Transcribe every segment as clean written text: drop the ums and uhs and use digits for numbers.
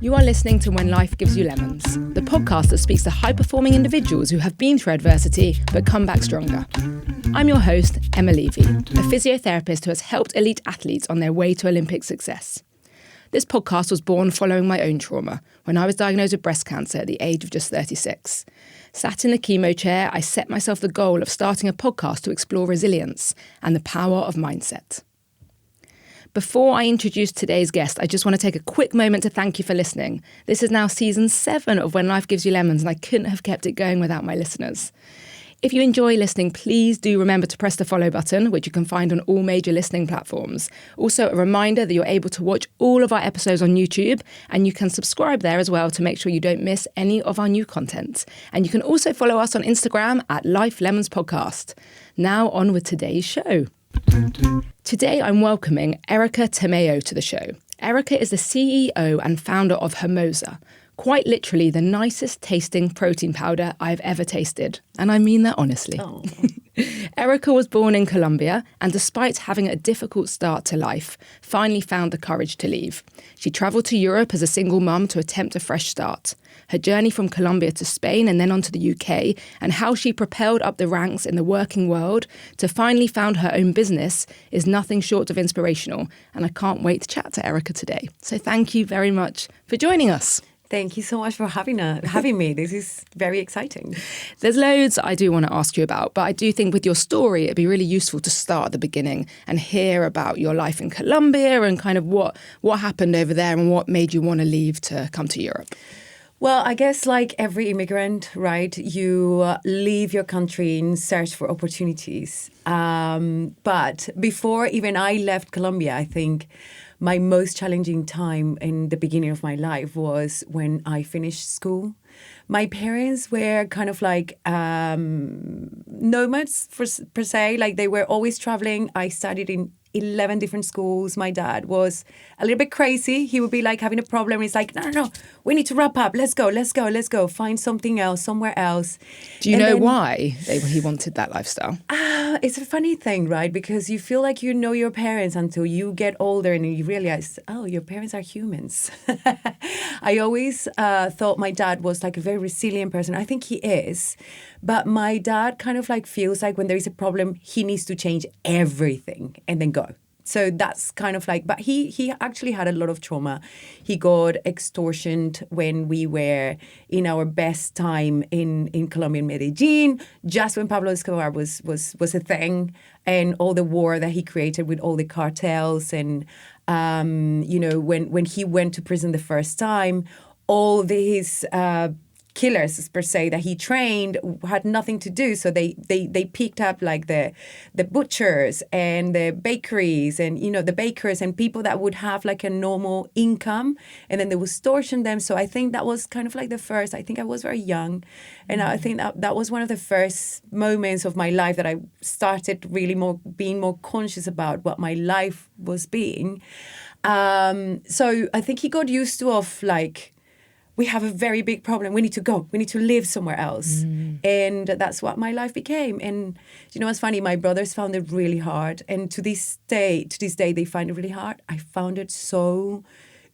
You are listening to When Life Gives You Lemons, the podcast that speaks to high-performing individuals who have been through adversity but come back stronger. I'm your host, Emma Levy, a physiotherapist who has helped elite athletes on their way to Olympic success. This podcast was born following my own trauma when I was diagnosed with breast cancer at the age of just 36. Sat in the chemo chair, I set myself the goal of starting a podcast to explore resilience and the power of mindset. Before I introduce today's guest, I just want to take a quick moment to thank you for listening. This is now season 7 of When Life Gives You Lemons, and I couldn't have kept it going without my listeners. If you enjoy listening, please do remember to press the follow button, which you can find on all major listening platforms. Also, a reminder that you're able to watch all of our episodes on YouTube, and you can subscribe there as well to make sure you don't miss any of our new content. And you can also follow us on Instagram at Life Lemons Podcast. Now on with today's show. Today, I'm welcoming Erika Tamayo to the show. Erika is the CEO and founder of Hermosa, quite literally the nicest tasting protein powder I've ever tasted. And I mean that honestly. Oh. Erika was born in Colombia and despite having a difficult start to life, finally found the courage to leave. She travelled to Europe as a single mum to attempt a fresh start. Her journey from Colombia to Spain and then on to the UK, and how she propelled up the ranks in the working world to finally found her own business is nothing short of inspirational. And I can't wait to chat to Erika today. So thank you very much for joining us. Thank you so much for having me. This is very exciting. There's loads I do want to ask you about, but I do think with your story, it'd be really useful to start at the beginning and hear about your life in Colombia and kind of what happened over there and what made you want to leave to come to Europe. Well, I guess like every immigrant, right, you leave your country in search for opportunities. But before even I left Colombia, I think my most challenging time in the beginning of my life was when I finished school. My parents were kind of like nomads per se, like they were always traveling. I studied in 11 different schools. My dad was a little bit crazy. He would be like having a problem. He's like, no, we need to wrap up. Let's go. Find something else, somewhere else. Do you know why he wanted that lifestyle? It's a funny thing, right? Because you feel like you know your parents until you get older and you realize, oh, your parents are humans. I always thought my dad was like a very resilient person. I think he is. But my dad kind of like feels like when there is a problem, he needs to change everything and then go. So that's kind of like, but he actually had a lot of trauma. He got extortioned when we were in our best time in Colombia, in Medellin, just when Pablo Escobar was a thing, and all the war that he created with all the cartels. And, when he went to prison the first time, all these killers per se that he trained had nothing to do, so they picked up like the butchers and the bakeries and the bakers and people that would have like a normal income, and then they would extortion them. So I think that was kind of like the first. I think I was very young, and I think that was one of the first moments of my life that I started really being more conscious about what my life was being. So I think he got used to like, we have a very big problem. We need to go. We need to live somewhere else. And that's what my life became. And what's funny? My brothers found it really hard. And to this day, they find it really hard. I found it so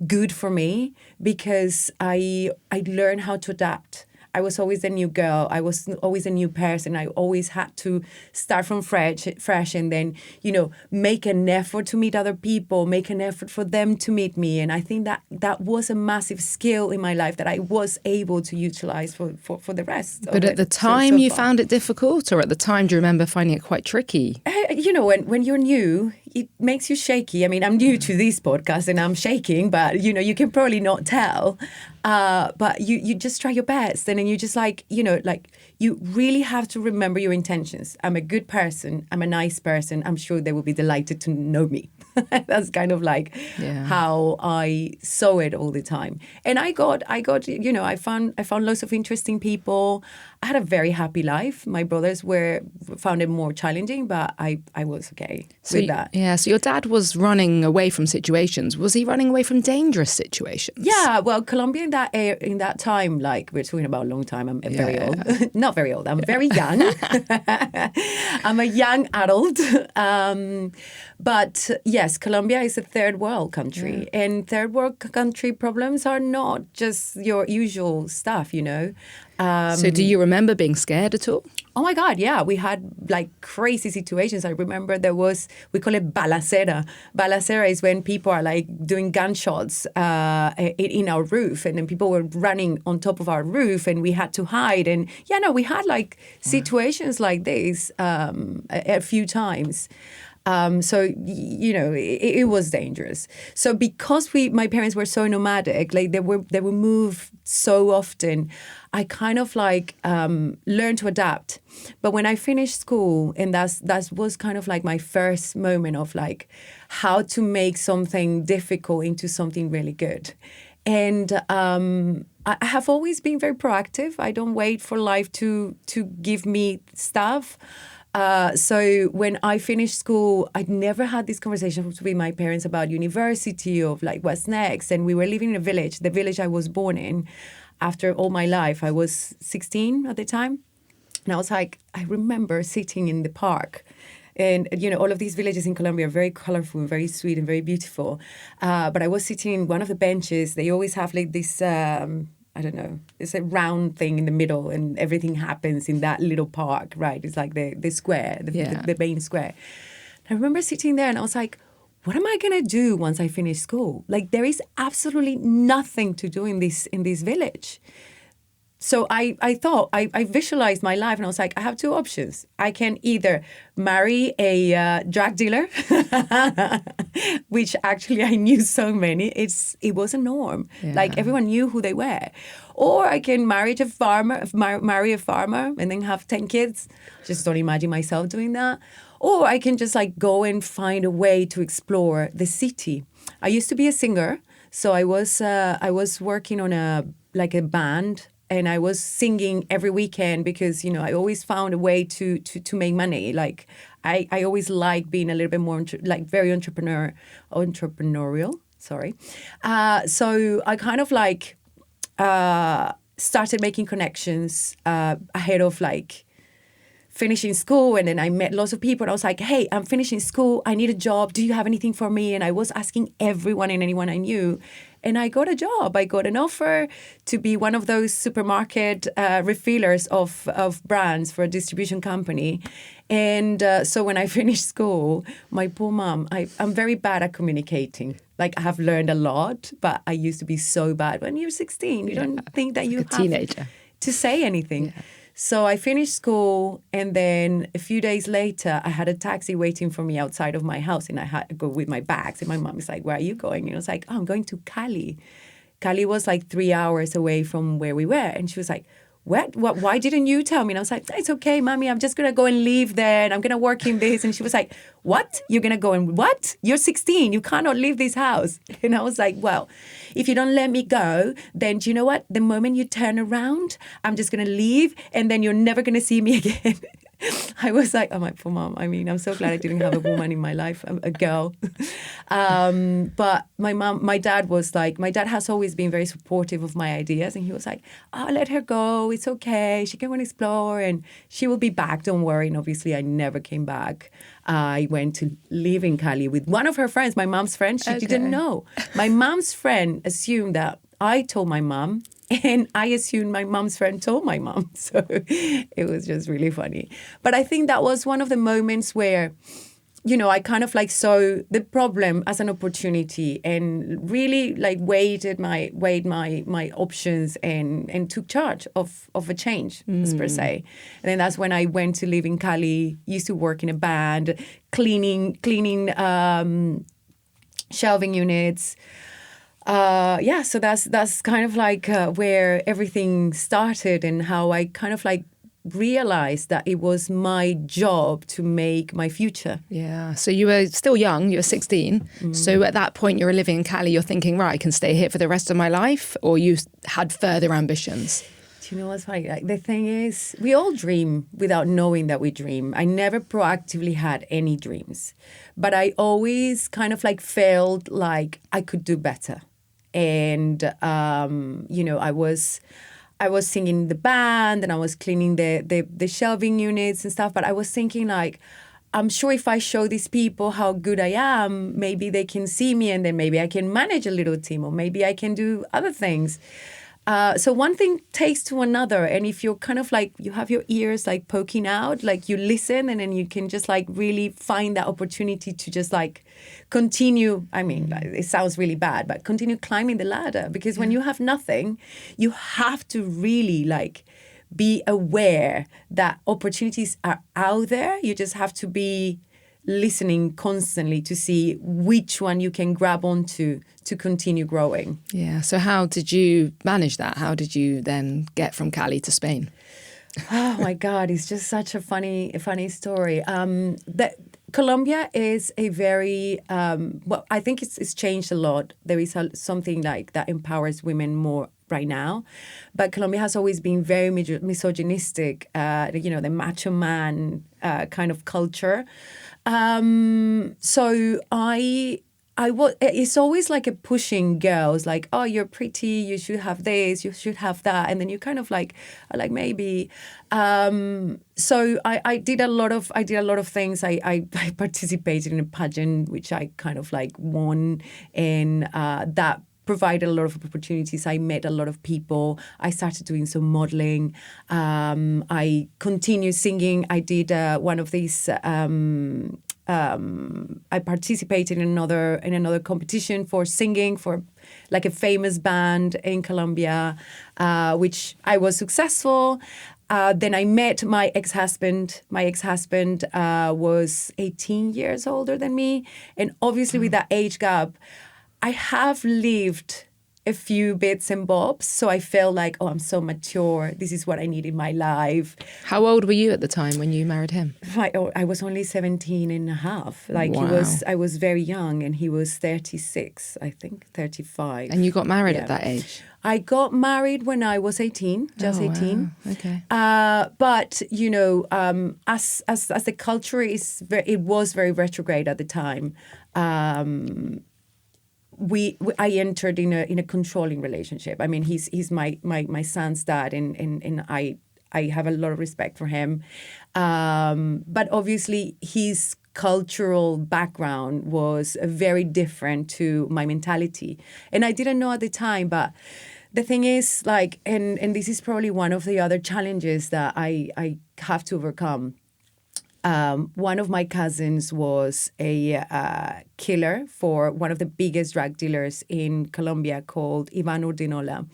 good for me because I learned how to adapt. I was always a new girl. I was always a new person. I always had to start from fresh and then, make an effort to meet other people, make an effort for them to meet me. And I think that was a massive skill in my life that I was able to utilize for the rest. But at the time you found it difficult, or at the time do you remember finding it quite tricky? When you're new, it makes you shaky. I mean, I'm new to this podcast and I'm shaking, but, you can probably not tell. But you just try your best. And then you just you really have to remember your intentions. I'm a good person. I'm a nice person. I'm sure they will be delighted to know me. That's kind of like how I saw it all the time. And I found lots of interesting people. I had a very happy life. My brothers found it more challenging, but I was okay with that. Yeah, so your dad was running away from situations. Was he running away from dangerous situations? Yeah, well, Colombia in in that time, like we're talking about a long time, I'm very old. Not very old, I'm very young. I'm a young adult. But yes, Colombia is a third world country. And third world country problems are not just your usual stuff, you know. So do you remember being scared at all? Oh my God, yeah. We had like crazy situations. I remember we call it balacera. Balacera is when people are like doing gunshots in our roof, and then people were running on top of our roof and we had to hide. And we had like situations like this a few times. So, you know, it was dangerous. So because my parents were so nomadic, like they would move so often, I kind of like learned to adapt. But when I finished school, and that was kind of like my first moment of like how to make something difficult into something really good. And I have always been very proactive. I don't wait for life to give me stuff. So when I finished school, I'd never had this conversation with my parents about university, of like what's next. And we were living in a village, the village I was born in. After all my life, I was 16 at the time. And I was like, I remember sitting in the park. And, you know, all of these villages in Colombia are very colorful and very sweet and very beautiful. But I was sitting in one of the benches. They always have like this... I don't know, it's a round thing in the middle and everything happens in that little park, right? It's like the square, the main square. I remember sitting there and I was like, what am I going to do once I finish school? Like there is absolutely nothing to do in this village. So I thought, I visualized my life and I was like, I have two options. I can either marry a drug dealer, which actually I knew so many. It was a norm. Yeah. Like everyone knew who they were. Or I can marry a farmer and then have 10 kids. Just don't imagine myself doing that. Or I can just like go and find a way to explore the city. I used to be a singer. So I was working on a band. And I was singing every weekend because, you know, I always found a way to make money. Like, I always liked being a little bit more, very entrepreneurial. Sorry. So I kind of like started making connections ahead of like finishing school. And then I met lots of people and I was like, hey, I'm finishing school. I need a job. Do you have anything for me? And I was asking everyone and anyone I knew. And I got a job. I got an offer to be one of those supermarket refillers of brands for a distribution company. And so when I finished school, my poor mom, I'm very bad at communicating. Like I have learned a lot, but I used to be so bad. When you're 16, you don't think that you have teenager to say anything. Yeah. So I finished school, and then a few days later, I had a taxi waiting for me outside of my house, and I had to go with my bags. And my mom was like, where are you going? And I was like, oh, I'm going to Cali. Cali was like 3 hours away from where we were. And she was like, what? Why didn't you tell me? And I was like, it's okay, mommy. I'm just going to go and live there, and I'm going to work in this. And she was like, what? You're going to go and what? You're 16. You cannot leave this house. And I was like, well, if you don't let me go, then do you know what? The moment you turn around, I'm just going to leave, and then you're never going to see me again. I was like, oh, my poor mom. I mean, I'm so glad I didn't have a woman in my life, a girl. But my dad has always been very supportive of my ideas. And he was like, oh, let her go. It's okay. She can go and explore and she will be back. Don't worry. And obviously, I never came back. I went to live in Cali with one of her friends, my mom's friend. She didn't know. My mom's friend assumed that I told my mom. And I assumed my mom's friend told my mom. So it was just really funny. But I think that was one of the moments where, you know, I kind of like saw the problem as an opportunity and really like weighed my options and took charge of a change, per se. And then that's when I went to live in Cali, used to work in a band, cleaning shelving units. So that's kind of like where everything started and how I kind of like realized that it was my job to make my future. Yeah. So you were still young, you were 16. So at that point you were living in Cali, you're thinking, right, I can stay here for the rest of my life, or you had further ambitions? Do you know what's funny? Like, the thing is, we all dream without knowing that we dream. I never proactively had any dreams, but I always kind of like felt like I could do better. And, I was singing in the band and I was cleaning the shelving units and stuff. But I was thinking like, I'm sure if I show these people how good I am, maybe they can see me and then maybe I can manage a little team or maybe I can do other things. So one thing takes to another. And if you're kind of like, you have your ears like poking out, like you listen and then you can just like really find that opportunity to just like continue. I mean, it sounds really bad, but continue climbing the ladder. Because when you have nothing, you have to really like be aware that opportunities are out there. You just have to be listening constantly to see which one you can grab onto to continue growing. Yeah. So how did you manage that? How did you then get from Cali to Spain? Oh my God, it's just such a funny story. Colombia is a very, I think it's changed a lot. There is something like that empowers women more right now. But Colombia has always been very misogynistic, the macho man kind of culture. So it's always like a pushing girls, like, oh, you're pretty, you should have this, you should have that. And then you kind of like, maybe. So I did a lot of things. I participated in a pageant, which I kind of like won, and that provided a lot of opportunities. I met a lot of people. I started doing some modeling. I continued singing. I did one of these. I participated in another competition for singing for like a famous band in Colombia, which I was successful. Then I met my ex-husband. My ex-husband was 18 years older than me, and obviously with that age gap, I have lived a few bits and bobs. So I felt like, oh, I'm so mature. This is what I need in my life. How old were you at the time when you married him? I was only 17 and a half. Like Wow. I was very young, and he was 36, I think, 35. And you got married at that age? I got married when I was 18, just 18. Wow. Okay. But, as the culture it was very retrograde at the time. I entered in a controlling relationship. I mean, he's my son's dad, and I have a lot of respect for him. But obviously, his cultural background was very different to my mentality, and I didn't know at the time. But the thing is, like, and this is probably one of the other challenges that I have to overcome. One of my cousins was a killer for one of the biggest drug dealers in Colombia called Ivan Urdinola.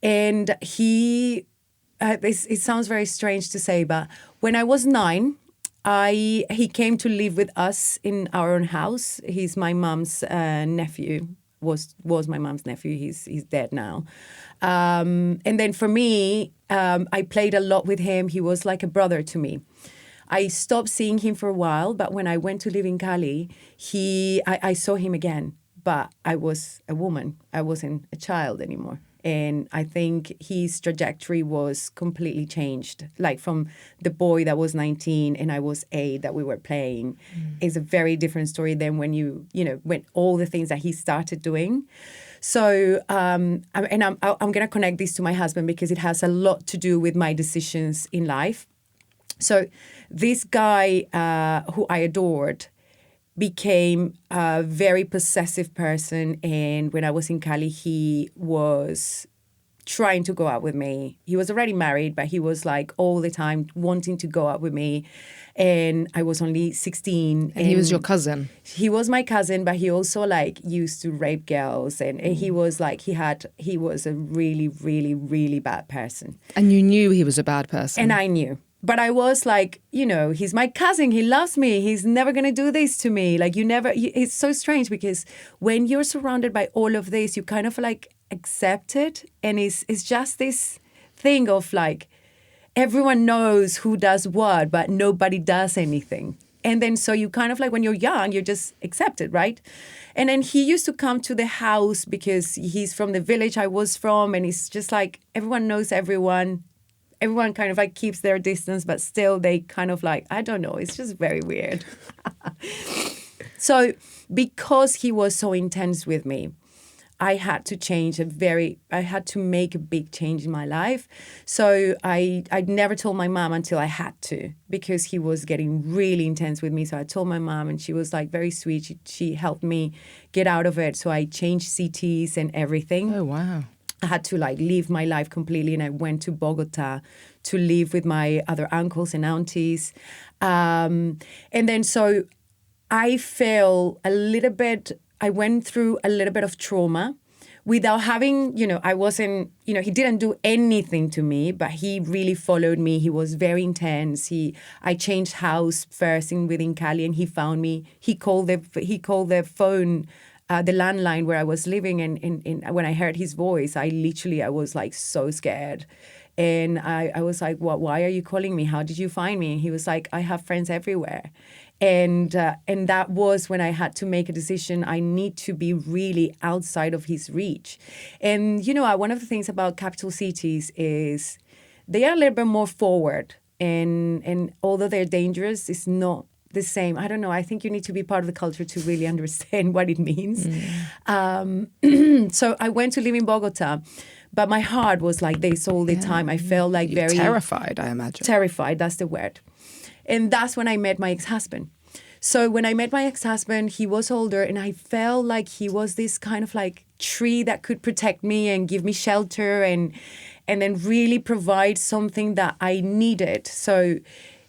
And it sounds very strange to say, but when I was 9, he came to live with us in our own house. He's my mom's nephew, was my mom's nephew. He's dead now. And then for me, I played a lot with him. He was like a brother to me. I stopped seeing him for a while, but when I went to live in Cali, I saw him again. But I was a woman. I wasn't a child anymore. And I think his trajectory was completely changed. Like from the boy that was 19 and I was 8 that we were playing is a very different story than when when all the things that he started doing. So, I'm going to connect this to my husband because it has a lot to do with my decisions in life. So this guy who I adored became a very possessive person. And when I was in Cali, he was trying to go out with me. He was already married, but he was like all the time wanting to go out with me. And I was only 16. And he was your cousin? He was my cousin, but he also like used to rape girls. And he was like, he was a really, really, really bad person. And you knew he was a bad person? And I knew. But I was like, he's my cousin. He loves me. He's never going to do this to me. Like it's so strange because when you're surrounded by all of this, you kind of like accept it. And it's just this thing of like, everyone knows who does what, but nobody does anything. And then so you kind of like when you're young, you just accept it, right? And then he used to come to the house because he's from the village I was from. And it's just like everyone knows everyone. Everyone kind of like keeps their distance, but still they kind of like, I don't know, it's just very weird. So because he was so intense with me, I had to make a big change in my life. So I never told my mom until I had to, because he was getting really intense with me. So I told my mom, and she was like very sweet. She helped me get out of it. So I changed cities and everything. Oh, wow. I had to like leave my life completely, and I went to Bogota to live with my other uncles and aunties. And then so I felt I went through a little bit of trauma without having, I wasn't, he didn't do anything to me, but he really followed me. He was very intense. I changed house first within Cali, and he found me. He called the phone, the landline where I was living, and when I heard his voice, I was like so scared. And I was like, why are you calling me? How did you find me? And he was like, I have friends everywhere. And that was when I had to make a decision. I need to be really outside of his reach. And, one of the things about capital cities is they are a little bit more forward. And although they're dangerous, it's not the same. I don't know. I think you need to be part of the culture to really understand what it means. So I went to live in Bogota, but my heart was like this all the time. I felt like You're terrified, I imagine. Terrified, that's the word. And that's when I met my ex-husband. So when I met my ex-husband, he was older, and I felt like he was this kind of like tree that could protect me and give me shelter and then really provide something that I needed. So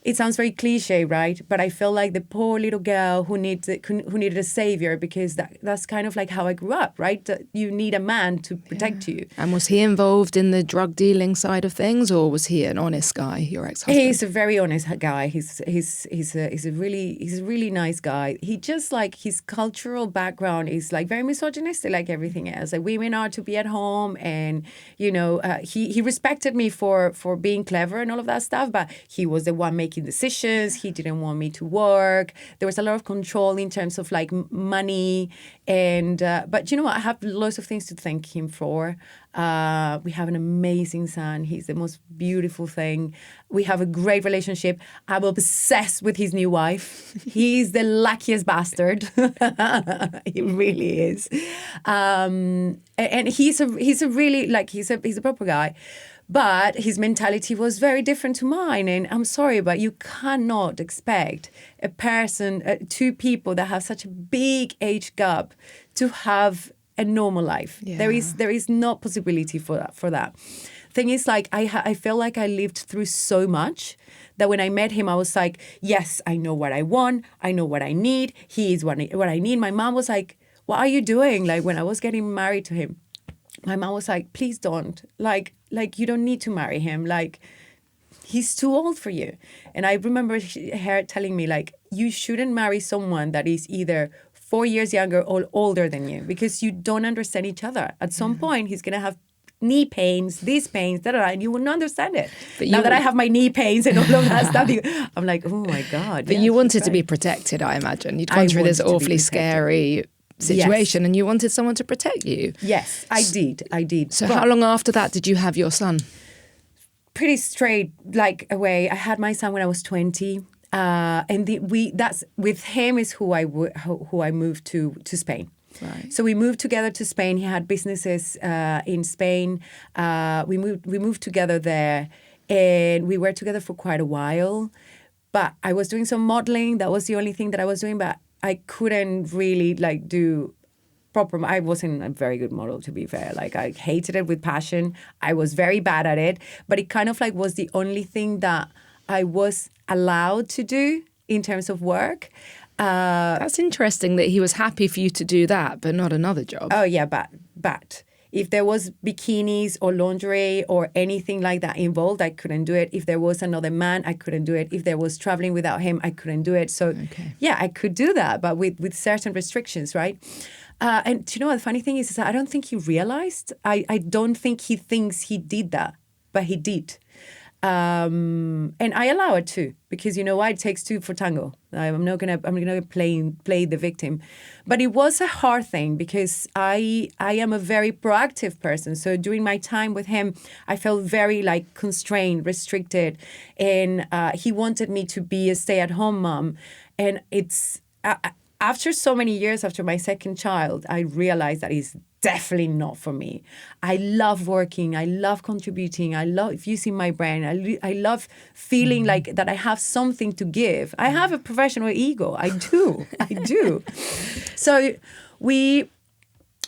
it sounds very cliche, right? But I felt like the poor little girl who needed a savior, because that's kind of like how I grew up, right? That you need a man to protect you. And was he involved in the drug dealing side of things, or was he an honest guy, your ex-husband? He's a very honest guy. He's a really nice guy. He just like his cultural background is like very misogynistic, like everything else. Like women are to be at home, and he respected me for being clever and all of that stuff, but he was the one making decisions. He didn't want me to work. There was a lot of control in terms of like money, and but I have lots of things to thank him for. We have an amazing son. He's the most beautiful thing. We have a great relationship. I'm obsessed with his new wife. He's the luckiest bastard. He really is. And he's a really like he's a proper guy. But his mentality was very different to mine. And I'm sorry, but you cannot expect a person, two people that have such a big age gap to have a normal life. Yeah. There is no possibility for that. Thing is, like, I feel like I lived through so much that when I met him, I was like, yes, I know what I want. I know what I need. He is what I need. My mom was like, what are you doing? Like, when I was getting married to him, my mom was like, please don't. Like you don't need to marry him. Like, he's too old for you. And I remember her telling me, like, you shouldn't marry someone that is either 4 years younger or older than you, because you don't understand each other. At some point, he's going to have knee pains, these pains, and you wouldn't understand it. But now that I have my knee pains and all of that stuff, I'm like, oh my God. But you wanted to be protected, I imagine. You'd gone through this awfully scary situation, and you wanted someone to protect you. Yes, I did. So how long after that did you have your son? Pretty straight, like, away. I had my son when I was 20. That's with him is who I moved to Spain. Right. So we moved together to Spain. He had businesses in Spain. We moved together there, and we were together for quite a while. But I was doing some modeling. That was the only thing that I was doing. But I couldn't really do proper. I wasn't a very good model, to be fair. Like, I hated it with passion. I was very bad at it. But it kind of was the only thing that I was allowed to do in terms of work. That's interesting that he was happy for you to do that, but not another job. Oh, yeah, but if there was bikinis or lingerie or anything like that involved, I couldn't do it. If there was another man, I couldn't do it. If there was traveling without him, I couldn't do it. So, yeah, I could do that, but with certain restrictions, right? And do you know what the funny thing is I don't think he realized. I don't think he thinks he did that, but he did. And I allow it too, because you know what? It takes two for tango. I'm gonna play the victim. But it was a hard thing because I am a very proactive person. So during my time with him, I felt very constrained, restricted, and he wanted me to be a stay-at-home mom. And it's after so many years after my second child, I realized that definitely not for me. I love working. I love contributing. I love using my brain. I love feeling like that I have something to give. I have a professional ego. I do. I do. So we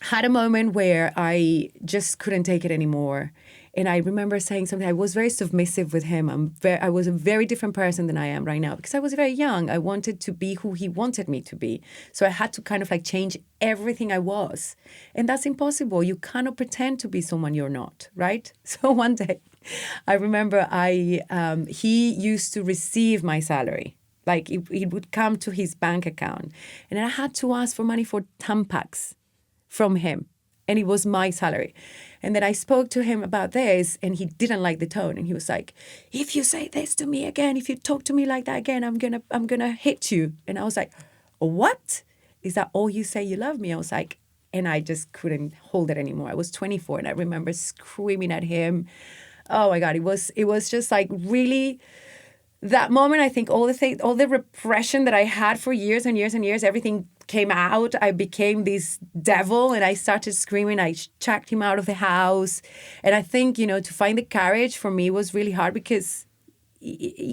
had a moment where I just couldn't take it anymore. And I remember saying something. I was very submissive with him. I was a very different person than I am right now because I was very young. I wanted to be who he wanted me to be. So I had to kind of like change everything I was. And that's impossible. You cannot pretend to be someone you're not, right? So one day, I remember he used to receive my salary. Like it would come to his bank account. And I had to ask for money for Tampax from him. And it was my salary. And then I spoke to him about this and he didn't like the tone. And he was like, if you say this to me again, if you talk to me like that again, I'm gonna hit you. And I was like, what? Is that all you say you love me? I was like, and I just couldn't hold it anymore. I was 24 and I remember screaming at him. Oh my God, it was just like really that moment. I think all the repression that I had for years and years and years, everything came out. I became this devil and I started screaming. I chucked him out of the house. And I think, to find the courage for me was really hard because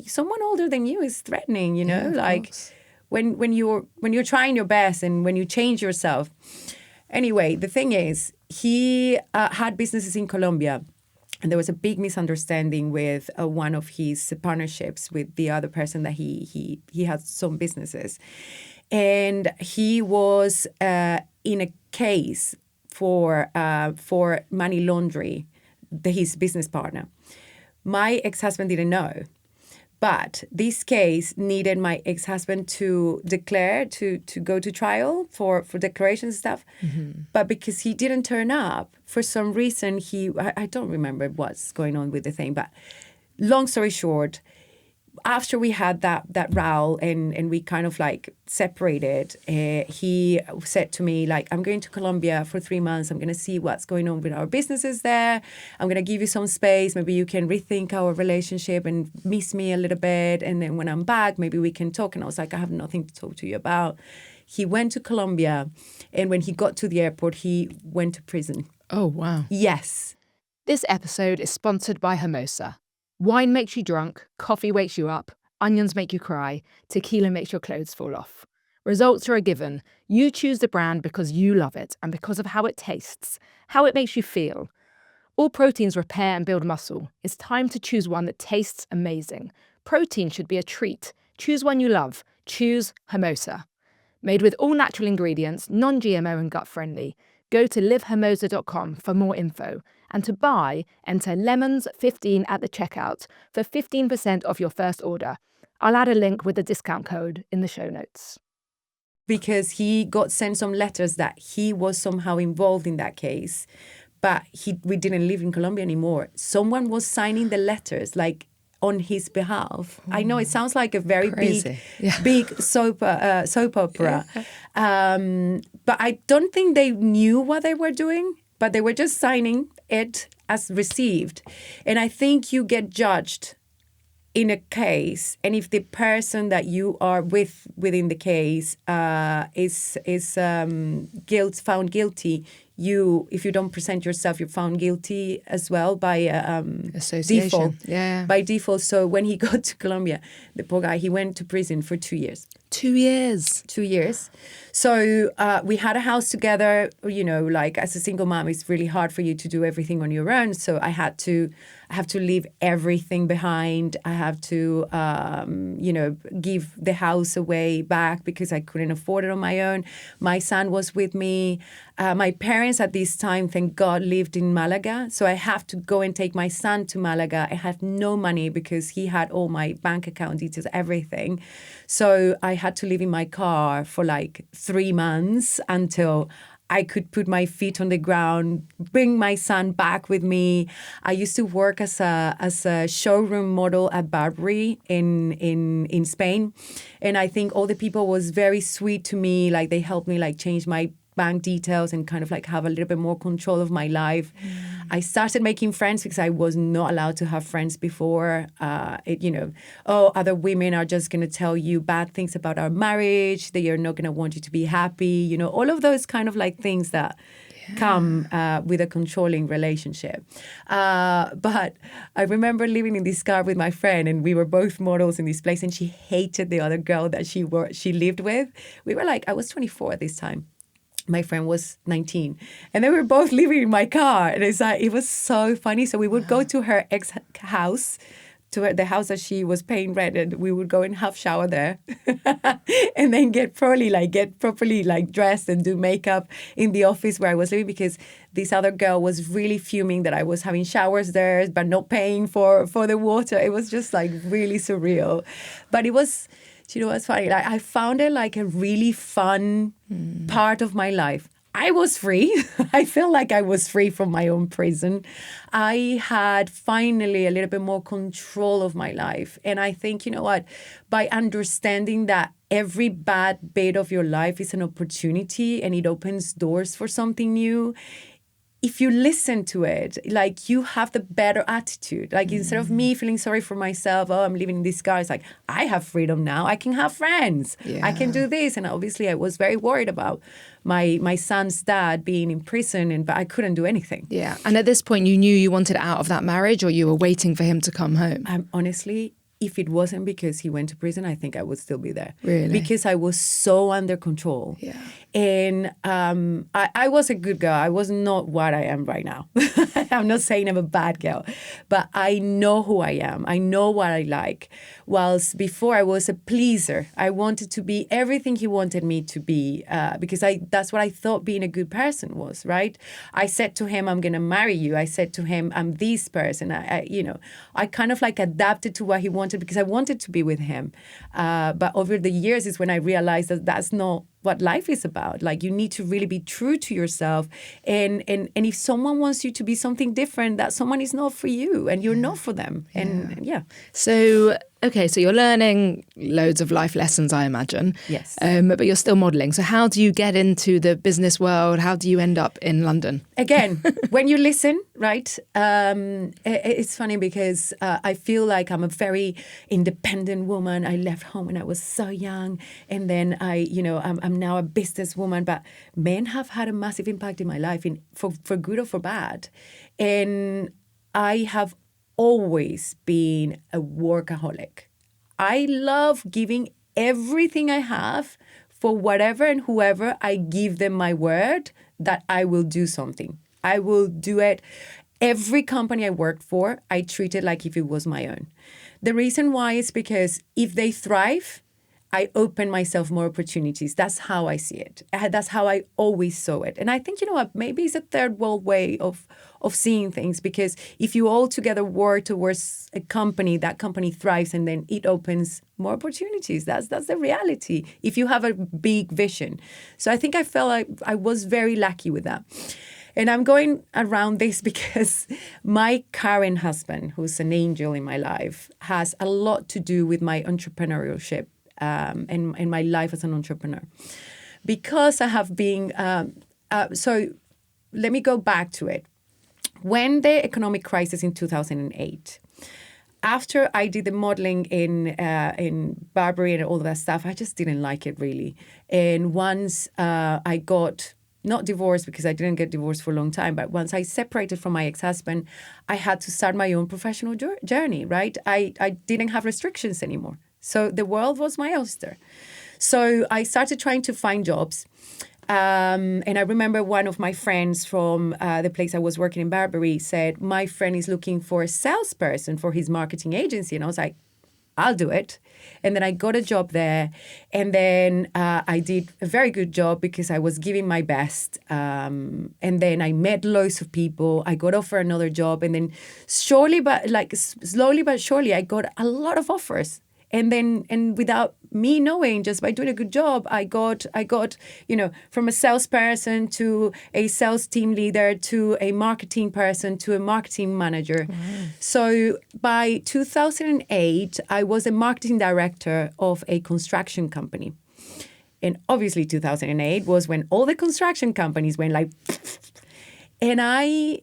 someone older than you is threatening, like when you're trying your best and when you change yourself. Anyway, the thing is, he had businesses in Colombia. And there was a big misunderstanding with one of his partnerships with the other person that he had some businesses. And he was in a case for money laundering, his business partner. My ex-husband didn't know. But this case needed my ex-husband to declare, to go to trial for declarations and stuff. Mm-hmm. But because he didn't turn up, for some reason, I don't remember what's going on with the thing. But long story short, after we had that row and we kind of like separated, he said to me, like, I'm going to Colombia for 3 months. I'm going to see what's going on with our businesses there. I'm going to give you some space. Maybe you can rethink our relationship and miss me a little bit. And then when I'm back, maybe we can talk. And I was like, I have nothing to talk to you about. He went to Colombia. And when he got to the airport, he went to prison. Oh, wow. Yes. This episode is sponsored by Hermosa. Wine makes you drunk, coffee wakes you up, onions make you cry, tequila makes your clothes fall off. Results are a given. You choose the brand because you love it and because of how it tastes, how it makes you feel. All proteins repair and build muscle. It's time to choose one that tastes amazing. Protein should be a treat. Choose one you love. Choose Hermosa. Made with all natural ingredients, non-GMO and gut-friendly. Go to livehermosa.com for more info. And to buy, enter lemons15 at the checkout for 15% off your first order. I'll add a link with the discount code in the show notes. Because he got sent some letters that he was somehow involved in that case, but we didn't live in Colombia anymore. Someone was signing the letters, like, on his behalf. I know it sounds like a very big soap opera. Yeah. But I don't think they knew what they were doing, but they were just signing it as received. And I think you get judged in a case, and if the person that you are within the case is found guilty, if you don't present yourself, you're found guilty as well by default. Yeah. By default. So when he got to Colombia, the poor guy, he went to prison for 2 years. 2 years. 2 years. So we had a house together. Like, as a single mom, it's really hard for you to do everything on your own. So I have to leave everything behind. I have to, give the house away back because I couldn't afford it on my own. My son was with me. My parents at this time, thank God, lived in Malaga. So I have to go and take my son to Malaga. I had no money because he had all my bank account details, everything. So I had to live in my car for like 3 months until I could put my feet on the ground, bring my son back with me. I used to work as a showroom model at Burberry in Spain. And I think all the people was very sweet to me. Like, they helped me like change my bank details and kind of like have a little bit more control of my life. I started making friends because I was not allowed to have friends before. Other women are just going to tell you bad things about our marriage. They are not going to want you to be happy. All of those kind of like things that come with a controlling relationship. But I remember living in this car with my friend, and we were both models in this place, and she hated the other girl that she lived with. We were like, I was 24 at this time. My friend was 19, and they were both living in my car, and it was so funny. So we would go to her ex house, to the house that she was paying rent, and we would go and have shower there, and then get properly dressed and do makeup in the office where I was living, because this other girl was really fuming that I was having showers there but not paying for the water. It was just really surreal, but it was. You know what's funny? I found it a really fun part of my life. I was free. I feel like I was free from my own prison. I had finally a little bit more control of my life. And I think, you know what, by understanding that every bad bit of your life is an opportunity and it opens doors for something new, if you listen to it, you have the better attitude. Instead of me feeling sorry for myself, I'm living in this car, it's I have freedom now. I can have friends. Yeah. I can do this. And obviously I was very worried about my son's dad being in prison, but I couldn't do anything. Yeah. And at this point, you knew you wanted out of that marriage, or you were waiting for him to come home? Honestly, if it wasn't because he went to prison, I think I would still be there. Really? Because I was so under control. Yeah. And I was a good girl. I was not what I am right now. I'm not saying I'm a bad girl, but I know who I am. I know what I like. Whilst before I was a pleaser, I wanted to be everything he wanted me to be, because that's what I thought being a good person was, right? I said to him, I'm going to marry you. I said to him, I'm this person. I kind of adapted to what he wanted because I wanted to be with him. But over the years is when I realized that that's not what life is about. You need to really be true to yourself. And if someone wants you to be something different, that someone is not for you and you're not for them. And So, okay, so you're learning loads of life lessons, I imagine. Yes. But you're still modelling. So how do you get into the business world? How do you end up in London? Again, when you listen, right? It's funny because I feel like I'm a very independent woman. I left home when I was so young. And then I'm now a businesswoman. But men have had a massive impact in my life, for good or for bad. And I have always been a workaholic. I love giving everything I have for whatever and whoever. I give them my word that I will do something. I will do it. Every company I worked for, I treat it like if it was my own. The reason why is because if they thrive, I open myself more opportunities. That's how I see it. That's how I always saw it. And I think, you know what, maybe it's a third world way of seeing things, because if you all together work towards a company, that company thrives and then it opens more opportunities. That's the reality if you have a big vision. So I think I felt like I was very lucky with that. And I'm going around this because my current husband, who's an angel in my life, has a lot to do with my entrepreneurship and my life as an entrepreneur. Because I have been, so let me go back to it. When the economic crisis in 2008, after I did the modeling in Burberry and all of that stuff, I just didn't like it really. And once I got not divorced, because I didn't get divorced for a long time, but once I separated from my ex-husband, I had to start my own professional journey, right? I didn't have restrictions anymore. So the world was my oyster. So I started trying to find jobs. And I remember one of my friends from the place I was working in Burberry said, my friend is looking for a salesperson for his marketing agency. And I was like, I'll do it. And then I got a job there. And then I did a very good job because I was giving my best. And then I met loads of people. I got offered another job. And then slowly but surely, I got a lot of offers. And without me knowing, just by doing a good job, I got, from a salesperson to a sales team leader to a marketing person to a marketing manager. Wow. So by 2008, I was a marketing director of a construction company. And obviously 2008 was when all the construction companies went like, and I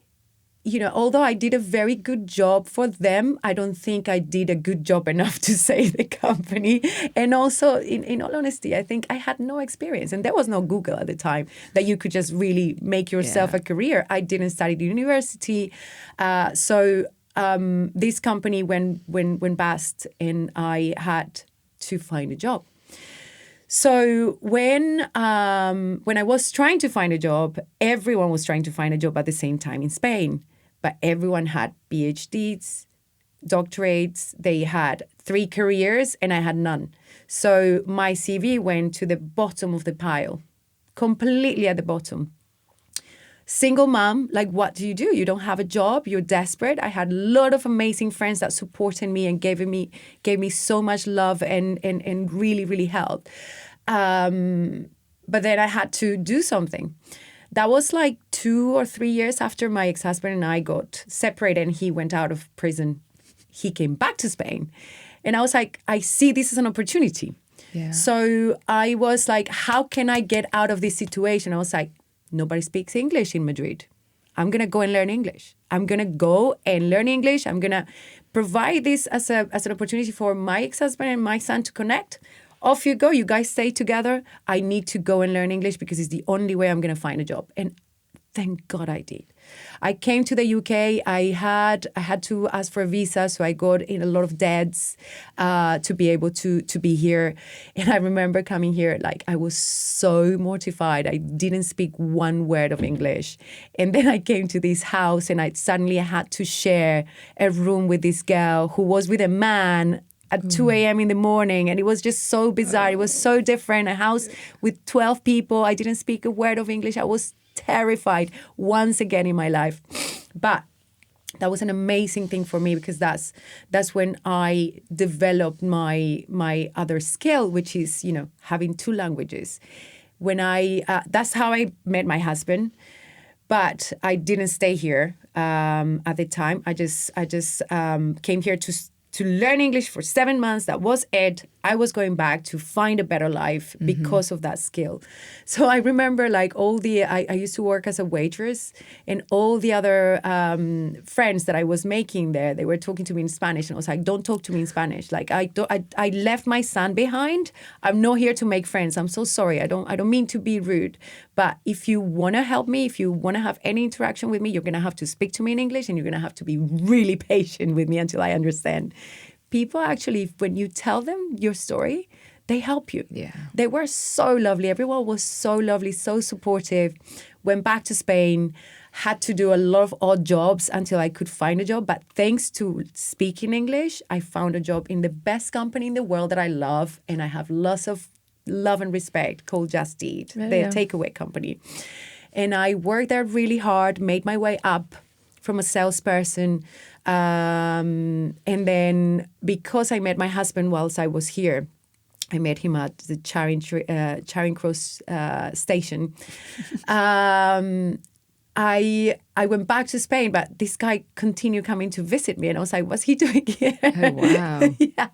although I did a very good job for them, I don't think I did a good job enough to save the company. And also, in all honesty, I think I had no experience. And there was no Google at the time that you could just really make yourself a career. I didn't study at university. So this company went bust, and I had to find a job. So when I was trying to find a job, everyone was trying to find a job at the same time in Spain. But everyone had PhDs, doctorates. They had 3 careers, and I had none. So my CV went to the bottom of the pile, completely at the bottom. Single mom, like, what do? You don't have a job. You're desperate. I had a lot of amazing friends that supported me and gave me so much love and really, really helped. But then I had to do something. That was like 2 or 3 years after my ex-husband and I got separated, and he went out of prison. He came back to Spain. And I was like, I see this as an opportunity. Yeah. So I was like, how can I get out of this situation? I was like, nobody speaks English in Madrid. I'm going to go and learn English. I'm going to go and learn English. I'm going to provide this as an opportunity for my ex-husband and my son to connect. Off you go. You guys stay together. I need to go and learn English because it's the only way I'm going to find a job. And thank God I did. I came to the UK. I had to ask for a visa, so I got in a lot of debts to be able to be here. And I remember coming here, like, I was so mortified. I didn't speak one word of English. And then I came to this house, and I suddenly had to share a room with this girl who was with a man at 2 a.m. in the morning. And it was just so bizarre. It was so different. A house with 12 people. I didn't speak a word of English. I was terrified once again in my life. But that was an amazing thing for me, because that's when I developed my other skill, which is, having 2 languages. That's how I met my husband. But I didn't stay here at the time. I just came here to learn English for 7 months. That was it. I was going back to find a better life because of that skill. So I remember, like, I used to work as a waitress, and all the other friends that I was making there, they were talking to me in Spanish, and I was like, don't talk to me in Spanish. Like, I left my son behind. I'm not here to make friends. I'm so sorry. I don't mean to be rude. But if you want to help me, if you want to have any interaction with me, you're going to have to speak to me in English, and you're going to have to be really patient with me until I understand. People actually, when you tell them your story, they help you. Yeah. They were so lovely. Everyone was so lovely, so supportive. Went back to Spain, had to do a lot of odd jobs until I could find a job. But thanks to speaking English, I found a job in the best company in the world that I love, and I have lots of love and respect, called Just Eat, the takeaway company. And I worked there really hard, made my way up from a salesperson. And then, because I met my husband whilst I was here, I met him at the Charing Cross station. I went back to Spain, but this guy continued coming to visit me, and I was like, what's he doing here? Oh, wow. Yeah.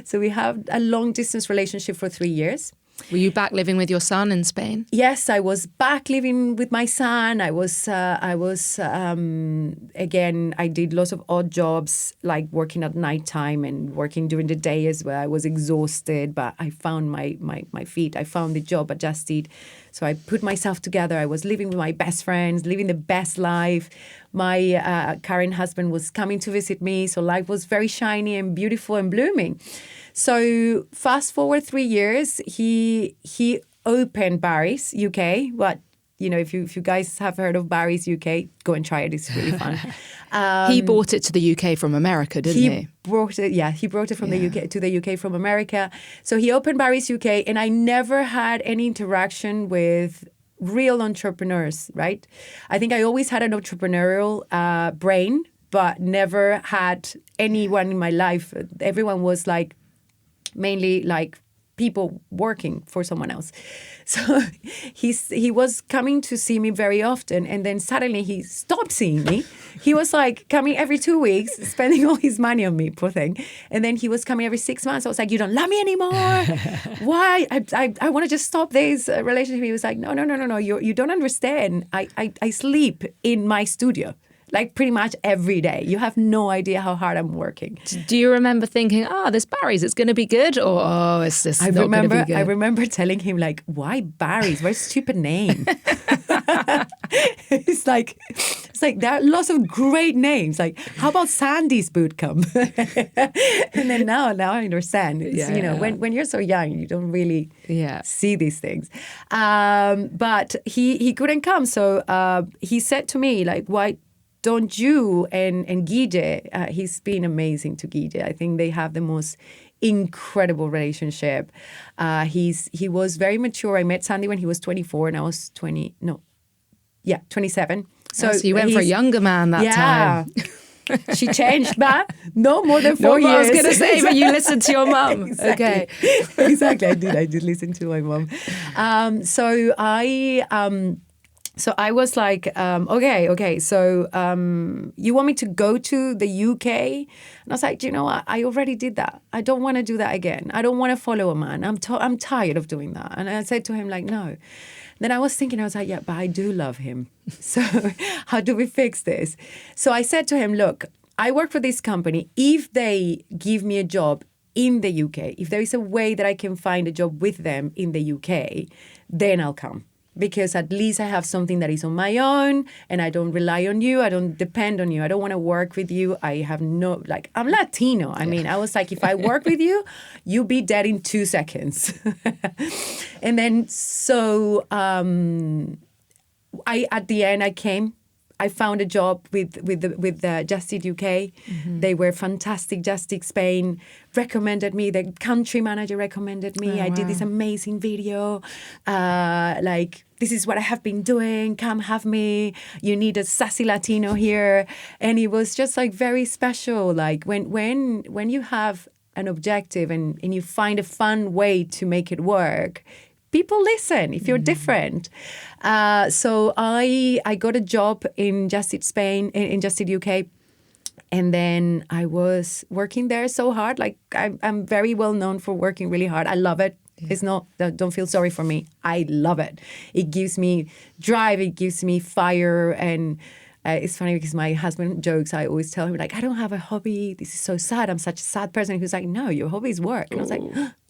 So we have a long-distance relationship for 3 years. Were you back living with your son in Spain? Yes, I was back living with my son. I was again, I did lots of odd jobs, like working at nighttime and working during the day as well. I was exhausted, but I found my feet. I found the job at Just Eat. So I put myself together. I was living with my best friends, living the best life. My current husband was coming to visit me. So life was very shiny and beautiful and blooming. So fast forward 3 years, he opened Barry's UK. But, if you guys have heard of Barry's UK, go and try it. It's really fun. He brought it to the UK from America, didn't he? He brought it from the UK to the UK from America. So he opened Barry's UK, and I never had any interaction with real entrepreneurs, right? I think I always had an entrepreneurial brain, but never had anyone in my life. Everyone was like, mainly like people working for someone else. So he was coming to see me very often, and then suddenly he stopped seeing me. He was like coming every 2 weeks, spending all his money on me, poor thing. And then he was coming every 6 months. I was like, you don't love me anymore. Why? I want to just stop this relationship. He was like, no. You don't understand. I sleep in my studio. like pretty much every day. You have no idea how hard I'm working. Do you remember thinking, this Barry's, it's going to be good? Or, it's just not going to be good? I remember telling him, like, why Barry's? What a stupid name. It's like there are lots of great names. Like, how about Sandy's Boot Camp? And then now I understand. It's, when you're so young, you don't really see these things. But he couldn't come. So he said to me, like, why don't you and Guide, he's been amazing to Guide. I think they have the most incredible relationship. He was very mature. I met Sandy when he was 24 and I was 27. So you went for a younger man that time. She changed that. No more than 4 years. I was going to say, but you listened to your mum. Exactly. Okay. Exactly. I did listen to my mum. So I was like, okay. So you want me to go to the UK? And I was like, do you know what? I already did that. I don't want to do that again. I don't want to follow a man. I'm tired of doing that. And I said to him, like, no. Then I was thinking, I was like, yeah, but I do love him. So how do we fix this? So I said to him, look, I work for this company. If they give me a job in the UK, if there is a way that I can find a job with them in the UK, then I'll come. Because at least I have something that is on my own and I don't rely on you. I don't depend on you. I don't want to work with you. I have no, like, I'm Latino. I mean, I was like, if I work with you, you'll be dead in 2 seconds. And then so at the end, I came. I found a job with Just Eat UK. Mm-hmm. They were fantastic. Just Eat Spain recommended me. The country manager recommended me. I did this amazing video. This is what I have been doing. Come have me. You need a sassy Latino here. And it was just like very special. Like when you have an objective and you find a fun way to make it work, people listen if you're different. So I got a job in Just Eat Spain, in Just Eat UK. And then I was working there so hard. Like I'm very well known for working really hard. I love it. Yeah. It's not, don't feel sorry for me. I love it. It gives me drive. It gives me fire. And it's funny because my husband jokes. I always tell him, like, I don't have a hobby. This is so sad. I'm such a sad person. He's like, no, your hobby is work. And I was like,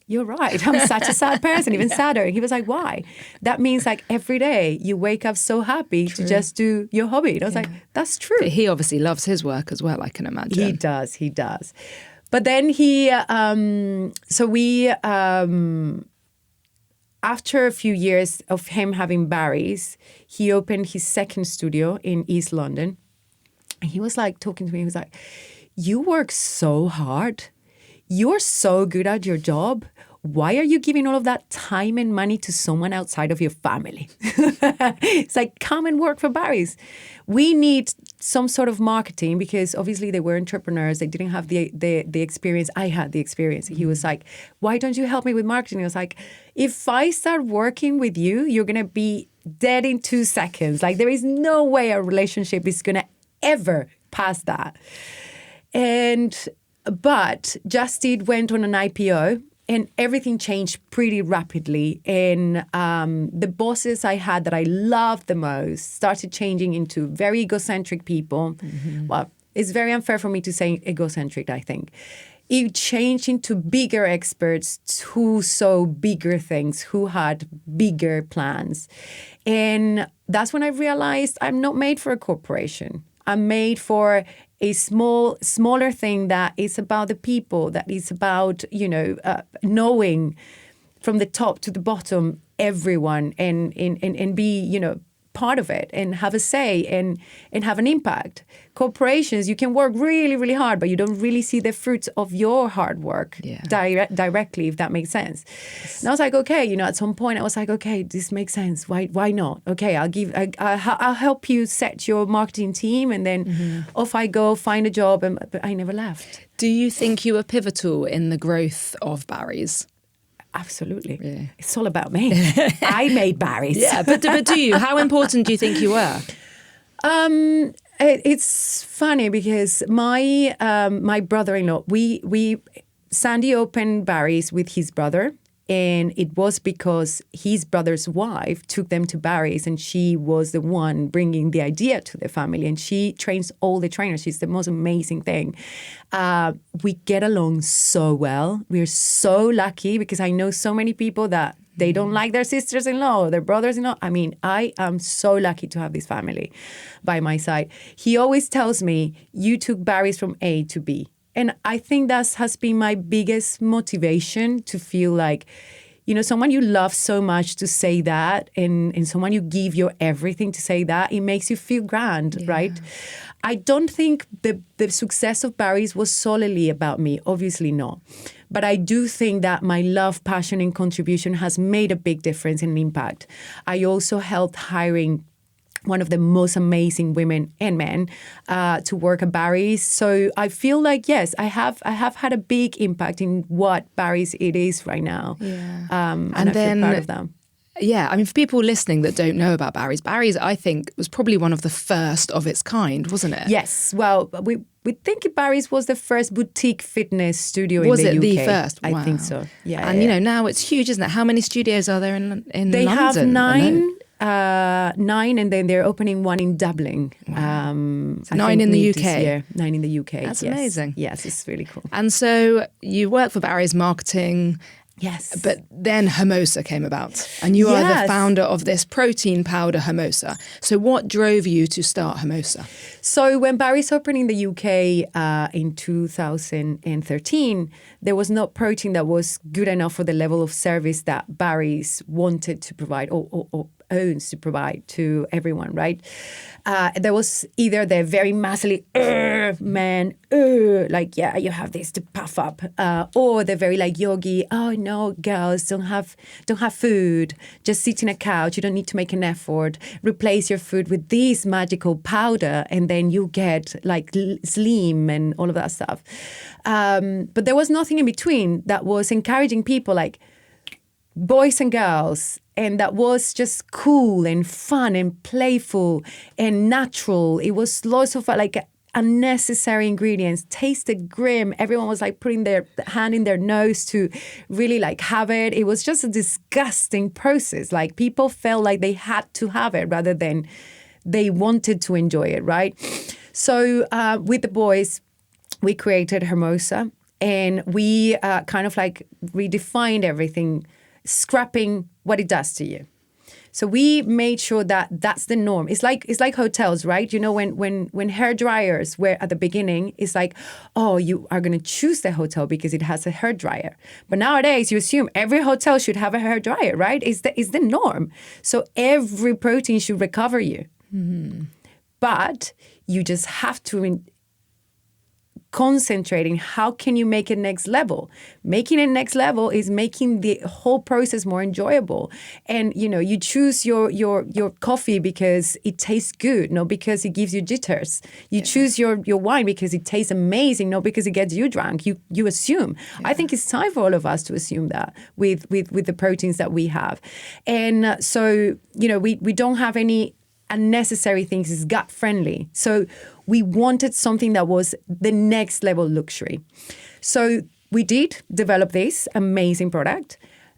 you're right. I'm such a sad person, even sadder. And he was like, why? That means like every day you wake up so happy to just do your hobby. And I was like, that's true. But he obviously loves his work as well, I can imagine. He does. But then after a few years of him having Barry's, he opened his second studio in East London. And he was like talking to me. He was like, you work so hard. You're so good at your job. Why are you giving all of that time and money to someone outside of your family? It's like, come and work for Barry's. We need some sort of marketing because obviously they were entrepreneurs. They didn't have the experience. I had the experience. He was like, why don't you help me with marketing? I was like, if I start working with you, you're going to be dead in 2 seconds. Like there is no way our relationship is going to ever pass that. But Just Eat went on an IPO and everything changed pretty rapidly. And the bosses I had that I loved the most started changing into very egocentric people. Mm-hmm. Well, it's very unfair for me to say egocentric, I think. It changed into bigger experts who saw bigger things, who had bigger plans. And that's when I realized I'm not made for a corporation. I'm made for a smaller thing that is about the people, that is about, knowing from the top to the bottom everyone and be, part of it and have a say and have an impact. Corporations, you can work really, really hard, but you don't really see the fruits of your hard work directly, if that makes sense. Yes. And I was like, okay, at some point I was like, okay, this makes sense. Why not? Okay, I'll help you set your marketing team, and then off I go, find a job, but I never left. Do you think you were pivotal in the growth of Barry's? Absolutely. Yeah. It's all about me. I made Barry's. Yeah, but do you? How important do you think you were? It's funny because my brother-in-law, Sandy opened Barry's with his brother. And it was because his brother's wife took them to Barry's, and she was the one bringing the idea to the family. And she trains all the trainers. She's the most amazing thing. We get along so well. We're so lucky because I know so many people that they don't like their sisters-in-law or their brothers-in-law. I mean, I am so lucky to have this family by my side. He always tells me, you took Barry's from A to B. And I think that has been my biggest motivation to feel like, someone you love so much to say that and someone you give your everything to say that, it makes you feel grand, right? I don't think the success of Barry's was solely about me, obviously not. But I do think that my love, passion, and contribution has made a big difference and impact. I also helped hiring one of the most amazing women and men to work at Barry's. So I feel like, yes, I have had a big impact in what Barry's it is right now. Yeah. And I feel proud of them. Yeah, I mean, for people listening that don't know about Barry's, I think, was probably one of the first of its kind, wasn't it? Yes. Well, we think Barry's was the first boutique fitness studio in the UK. Was it the first? Wow. I think so. Yeah. And, now it's huge, isn't it? How many studios are there in London? They have 9. 9, and then they're opening one in Dublin. Wow. 9 in the UK. 9 in the UK. That's amazing. Yes, it's really cool. And so you work for Barry's marketing. Yes. But then Hermosa came about, and you are the founder of this protein powder Hermosa. So what drove you to start Hermosa? So when Barry's opened in the UK in 2013, there was no protein that was good enough for the level of service that Barry's wanted to provide or owns to provide to everyone, right? There was either the very massively, man, like, yeah, you have this to puff up, or the very like yogi, oh no, girls, don't have food, just sit in a couch, you don't need to make an effort, replace your food with this magical powder, and then you get like slim and all of that stuff. But there was nothing in between that was encouraging people like boys and girls, and that was just cool and fun and playful and natural. It was lots of like unnecessary ingredients, tasted grim. Everyone was like putting their hand in their nose to really like have it. It was just a disgusting process. Like people felt like they had to have it rather than they wanted to enjoy it, right? So with the boys, we created Hermosa, and we kind of like redefined everything, scrapping what it does to you. So we made sure that that's the norm. It's like hotels, right? You know, when hair dryers were at the beginning, it's like, oh, you are going to choose the hotel because it has a hair dryer. But nowadays, you assume every hotel should have a hair dryer, right? It's the norm. So every protein should recover you. Mm-hmm. But you just have to concentrating how can you make it next level. Making it next level is making the whole process more enjoyable. And you choose your coffee because it tastes good, not because it gives you jitters. You choose your wine because it tastes amazing, not because it gets you drunk. You assume. I think it's time for all of us to assume that with the proteins that we have. And so we don't have any unnecessary things. It's gut friendly. So we wanted something that was the next level luxury. So we did develop this amazing product.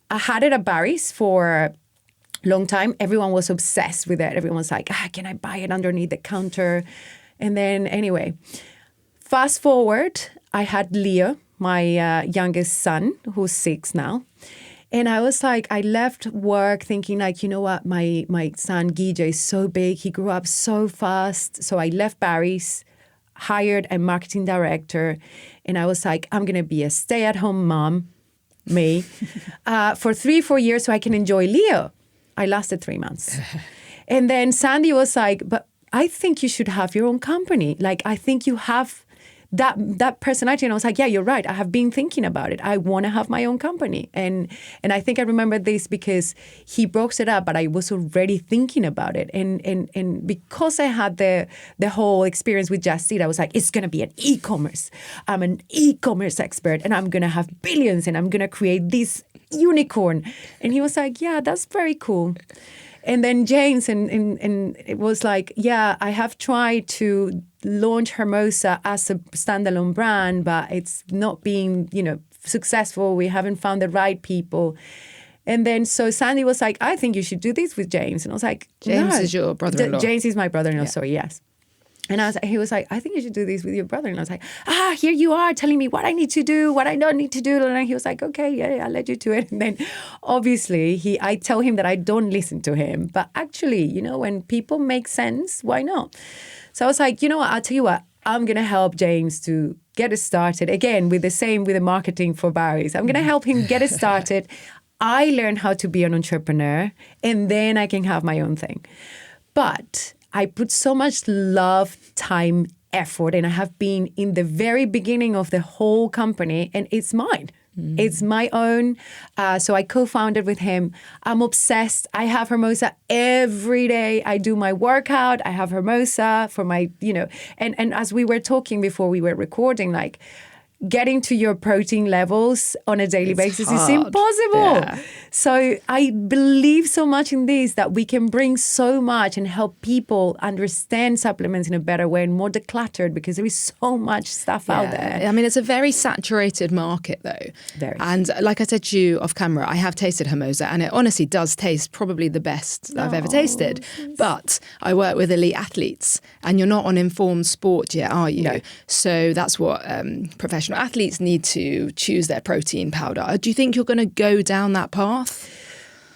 I had it at Barry's for a long time. Everyone was obsessed with it. Everyone's like, can I buy it underneath the counter? And then anyway, fast forward, I had Leo, my youngest son, who's 6 now. And I was like, I left work thinking like, you know what, my son Guille is so big. He grew up so fast. So I left Barry's, hired a marketing director. And I was like, I'm going to be a stay-at-home mom, me, for 3-4 years so I can enjoy Leo. I lasted 3 months. And then Sandy was like, but I think you should have your own company. Like, I think you have that personality. And I was like, yeah, you're right. I have been thinking about it. I want to have my own company. And I think I remember this because he brought it up, but I was already thinking about it. And because I had the whole experience with Just Eat, I was like, it's going to be an e-commerce. I'm an e-commerce expert and I'm going to have billions and I'm going to create this unicorn. And he was like, yeah, that's very cool. And then James, and it was like, yeah, I have tried to launch Hermosa as a standalone brand, but it's not being, successful. We haven't found the right people. And then so Sandy was like, I think you should do this with James. And I was like, James no. is your brother-in-law. James is my brother-in-law, Yeah. sorry, yes. And he was like, I think you should do this with your brother. And I was like, here you are telling me what I need to do, what I don't need to do. And he was like, okay, yeah, I'll let you do it. And then obviously I tell him that I don't listen to him. But actually, you know, when people make sense, why not? So I was like, you know what, I'll tell you what, I'm going to help James to get it started. Again, with the marketing for Barry's. I'm going to help him get it started. I learn how to be an entrepreneur, and then I can have my own thing. But I put so much love, time, effort, and I have been in the very beginning of the whole company, and it's mine. It's my own. So I co-founded with him. I'm obsessed. I have Hermosa every day. I do my workout. I have Hermosa for my, you know, and as we were talking before we were recording, like, getting to your protein levels on a daily basis is impossible. Yeah. So I believe so much in this, that we can bring so much and help people understand supplements in a better way and more decluttered, because there is so much stuff out there. I mean, it's a very saturated market, though. Very. And like I said to you off camera, I have tasted Hermosa, and it honestly does taste probably the best that I've ever tasted. But I work with elite athletes, and you're not on informed sport yet, are you? No. So that's what professional athletes need to choose their protein powder. Do you think you're going to go down that path?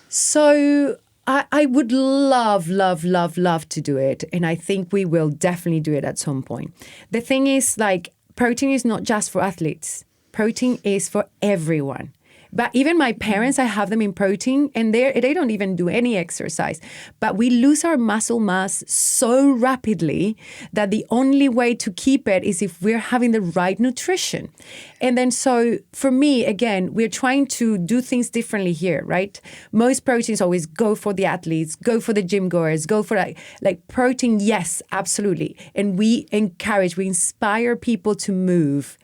So I would love to do it. And I think we will definitely do it at some point. The thing is, like, protein is not just for athletes. Protein is for everyone. But even my parents, I have them in protein, and they don't even do any exercise. But we lose our muscle mass so rapidly that the only way to keep it is if we're having the right nutrition. And then so for me, again, we're trying to do things differently here, right? Most proteins always go for the athletes, go for the gym goers, go for like protein, yes, absolutely. And we encourage, we inspire people to move.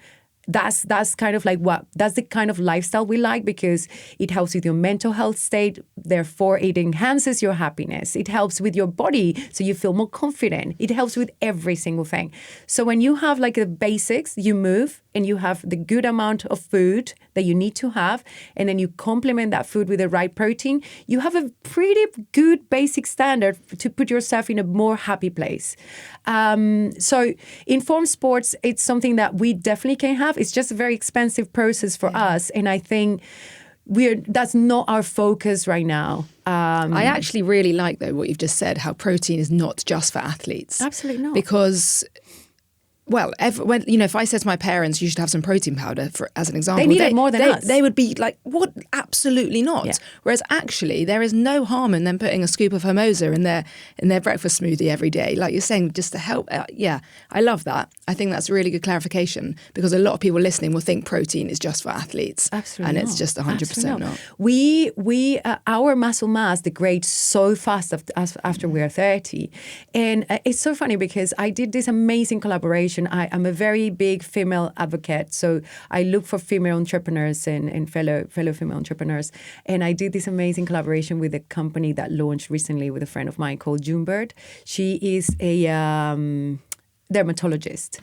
That's kind of like that's the kind of lifestyle we like, because it helps with your mental health state. Therefore, it enhances your happiness. It helps with your body, so you feel more confident. It helps with every single thing. So when you have like the basics, you move and you have the good amount of food that you need to have, and then you complement that food with the right protein, you have a pretty good basic standard to put yourself in a more happy place. So informed sports, it's something that we definitely can have. It's just a very expensive process for us. And I think that's not our focus right now. I actually really like, though, what you've just said, how protein is not just for athletes. Absolutely not. Because, well, if I said to my parents, you should have some protein powder, as an example, they need it more than us. They would be like, what? Absolutely not. Yeah. Whereas actually, there is no harm in them putting a scoop of Hermosa in their breakfast smoothie every day. Like you're saying, just to help. I love that. I think that's a really good clarification, because a lot of people listening will think protein is just for athletes. Absolutely And not. it's just 100% not. We our muscle mass degrades so fast after we are 30. And it's so funny, because I did this amazing collaboration. I'm a very big female advocate, so I look for female entrepreneurs and fellow female entrepreneurs. And I did this amazing collaboration with a company that launched recently with a friend of mine called Junebird. She is a dermatologist,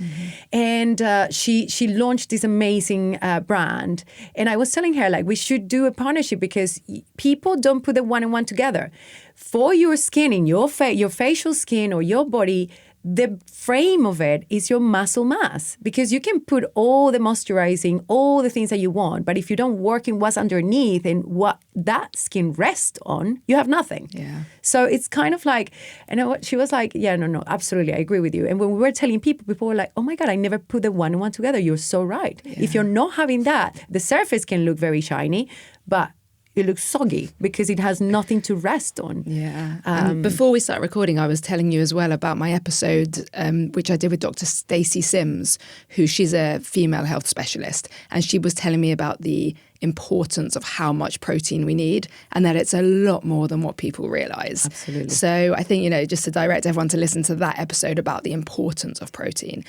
and she launched this amazing brand. And I was telling her, like, we should do a partnership, because people don't put the one and one together. For your skin, in your facial skin or your body, the frame of it is your muscle mass, because you can put all the moisturizing, all the things that you want, but if you don't work in what's underneath and what that skin rests on, you have nothing. Yeah. So it's kind of like, and she was like, yeah, no, absolutely, I agree with you. And when we were telling people were like, oh my God, I never put the one and one together. You're so right. Yeah. If you're not having that, the surface can look very shiny, but it looks soggy because it has nothing to rest on. Yeah. And before we start recording, I was telling you as well about my episode, which I did with Dr. Stacey Sims, she's a female health specialist. And she was telling me about the importance of how much protein we need, and that it's a lot more than what people realize. Absolutely. So I think, just to direct everyone to listen to that episode about the importance of protein.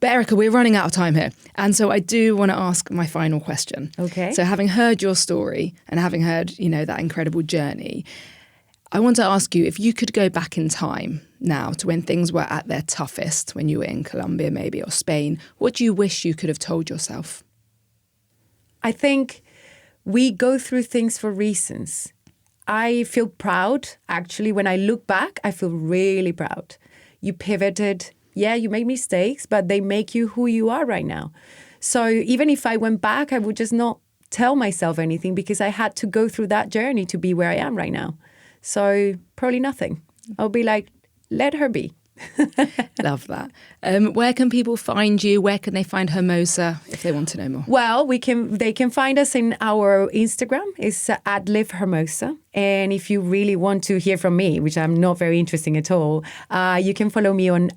But Erika, we're running out of time here. And so I do want to ask my final question. Okay. So having heard your story and having heard, that incredible journey, I want to ask you, if you could go back in time now to when things were at their toughest, when you were in Colombia maybe, or Spain, what do you wish you could have told yourself? I think we go through things for reasons. I feel proud. Actually, when I look back, I feel really proud. You pivoted. Yeah, you made mistakes, but they make you who you are right now. So even if I went back, I would just not tell myself anything because I had to go through that journey to be where I am right now. So probably nothing. I'll be like, let her be. Love that. Where can people find you? Where can they find Hermosa if they want to know more? Well, they can find us in our Instagram. It's @livehermosa. And if you really want to hear from me, which I'm not very interesting at all, you can follow me on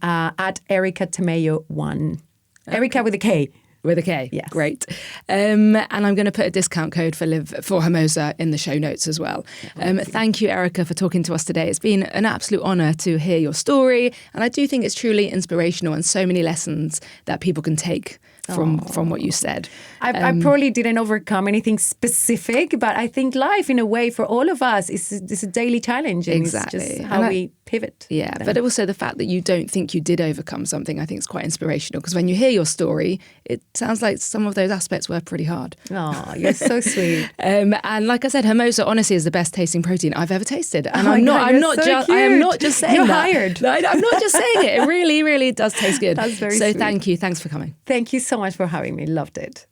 @Erika Tamayo 1. Okay. Erika with a K. With a K. Yes. Great. And I'm going to put a discount code for Hermosa in the show notes as well. Thank you, Erika, for talking to us today. It's been an absolute honour to hear your story. And I do think it's truly inspirational and so many lessons that people can take from what you said. I probably didn't overcome anything specific, but I think life, in a way, for all of us, is a daily challenge. And exactly. It's just how we pivot. Yeah, but also the fact that you don't think you did overcome something, I think is quite inspirational. Because when you hear your story, it sounds like some of those aspects were pretty hard. Oh, you're so sweet. And like I said, Hermosa honestly is the best tasting protein I've ever tasted. And I am not just saying you're that. hired. No, I'm not just saying it. It really, really does taste good. That's very so sweet. thank you. Thanks for coming. Thank you so much for having me. Loved it.